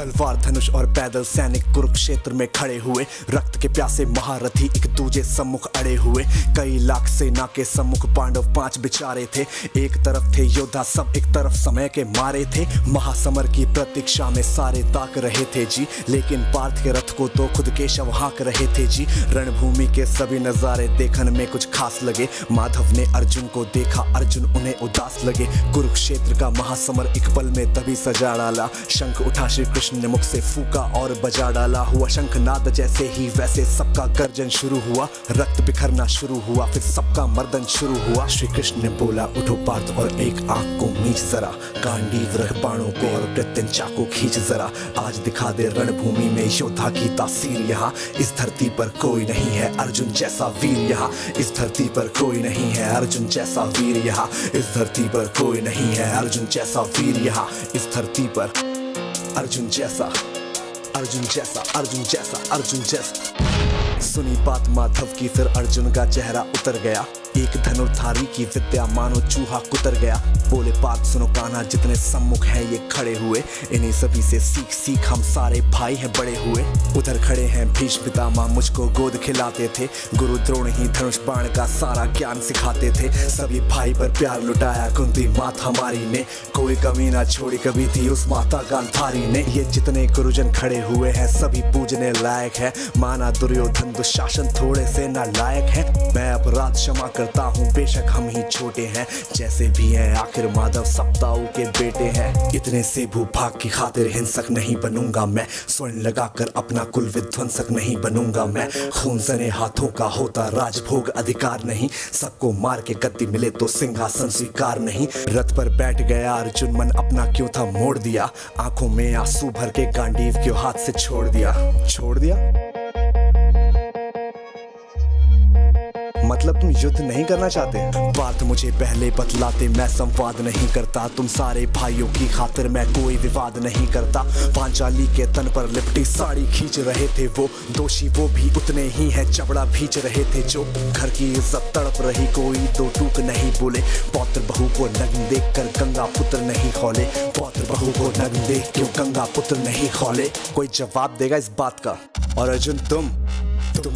तलवार धनुष और पैदल सैनिक कुरुक्षेत्र में खड़े हुए। रक्त के प्यासे महारथी एक दूजे सम्मुख अड़े हुए। कई लाख सेना के सम्मुख पांडव 5 बिचारे थे। एक तरफ थे योद्धा सब, एक तरफ समय के मारे थे। महासमर की प्रतीक्षा में सारे ताक रहे थे जी, लेकिन पार्थ के रथ को तो खुद केशव हाँक रहे थे जी। रणभूमि के सभी नजारे देखने में कुछ खास लगे। माधव ने अर्जुन को देखा, अर्जुन उन्हें उदास लगे। कुरुक्षेत्र का महासमर एक पल में तभी सजा डाला। शंख उठा श्री कृष्ण ने मुख से फूका और बजा डाला। हुआ शंखनाद जैसे ही वैसे सबका गर्जन शुरू हुआ। रक्त बिखरना शुरू हुआ, फिर सबका मर्दन शुरू हुआ। श्री कृष्ण ने बोला, उठो पार्थ और एक आंख को मीच जरा। गांडीव रख बाणों को और प्रत्यंचा को खींच जरा। आज दिखा दे रणभूमि में योद्धा की तासीर यहाँ। इस धरती पर कोई नहीं है अर्जुन जैसा वीर यहाँ। इस धरती पर कोई नहीं है अर्जुन जैसा वीर यहाँ। इस धरती पर कोई नहीं है अर्जुन जैसा वीर यहाँ। इस धरती पर अर्जुन जैसा, अर्जुन जैसा, अर्जुन जैसा, अर्जुन जैसा। सुनी बात माधव की, फिर अर्जुन का चेहरा उतर गया। एक धनुर्धारी की विद्या मानो चूहा कुतर गया। बोले पार्थ सुनो कान्हा, जितने सम्मुख हैं ये खड़े हुए। इन्हीं सभी से सीख सीख हम सारे भाई हैं बड़े हुए। उधर खड़े हैं भीष्म पितामह, मुझको गोद खिलाते थे। गुरु द्रोण ही धनुष बाण का सारा ज्ञान सिखाते थे। सभी भाई पर प्यार लुटाया कुंती माता हमारी ने। कोई कमी ना छोड़ी कभी थी उस माता गांधारी ने। ये जितने गुरुजन खड़े हुए हैं सभी पूजने लायक है। माना दुर्योधन दुशासन थोड़े से नालायक है। मैं अपराध क्षमा करता हूँ, बेशक हम ही छोटे हैं। जैसे भी हैं आखिर माधव सप्ताऊ के बेटे हैं। इतने से भूभाग की खातिर हिंसक नहीं बनूंगा मैं। स्वर्ण लगाकर अपना कुल विध्वंसक नहीं बनूंगा मैं। खून सने हाथों का होता राजभोग अधिकार नहीं। सबको मार के गद्दी मिले तो सिंहासन स्वीकार नहीं। रथ पर बैठ गया अर्जुन, मन अपना क्यों था मोड़ दिया। आंखों में आंसू भर के गांडीव क्यों हाथ से छोड़ दिया। छोड़ दिया मतलब तुम युद्ध नहीं करना चाहते। बात मुझे पहले बतलाते, मैं संवाद नहीं करता। तुम सारे भाइयों की खातिर मैं कोई विवाद नहीं करता। पांचाली के तन पर लिपटी साड़ी खींच रहे थे वो। दोषी वो भी उतने ही है, चबड़ा भींच रहे थे जो। घर की इज्जत तड़प रही, कोई दो टूक नहीं बोले। पौत्र बहू को नग्न देख कर गंगा पुत्र नहीं खौले। पौत्र बहू को नग्न देख क्यों गंगा पुत्र नहीं खौले। कोई जवाब देगा इस बात का। और अर्जुन तुम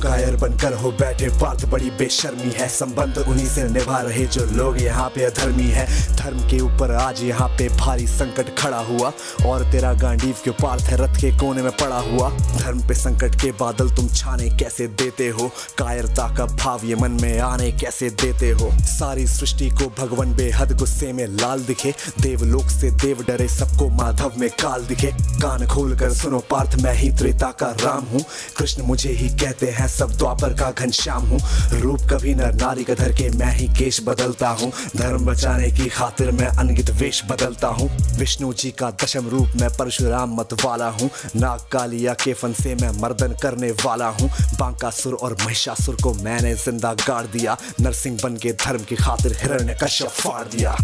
कायर बनकर हो बैठे। पार्थ बड़ी बेशर्मी है, संबंध उन्हीं से निभा रहे जो लोग यहाँ पे अधर्मी है। धर्म के ऊपर आज यहाँ पे भारी संकट खड़ा हुआ। और तेरा गांडीव क्यों पार्थ है रथ के कोने में पड़ा हुआ। धर्म पे संकट के बादल तुम छाने कैसे देते हो। कायरता का भाव ये मन में आने कैसे देते हो। सारी सृष्टि को भगवान बेहद गुस्से में लाल दिखे। देवलोक से देव डरे, सबको माधव में काल दिखे। कान खोल कर सुनो पार्थ, मैं ही त्रेता का राम हूँ। कृष्ण मुझे ही कहते हैं, सब द्वापर का घनश्याम हूँ। रूप कभी नर नारी का धर के मैं ही केश बदलता हूँ। धर्म बचाने की खातिर मैं अनगित वेश बदलता हूँ। विष्णु जी का दशम रूप मैं परशुराम मत वाला हूँ। नाग कालिया के फन से मैं मर्दन करने वाला हूँ। बांकासुर और महिषासुर को मैंने जिंदा गाड़ दिया। नरसिंह बन के धर्म की खातिर हिरण्यकश्यप फाड़ दिया।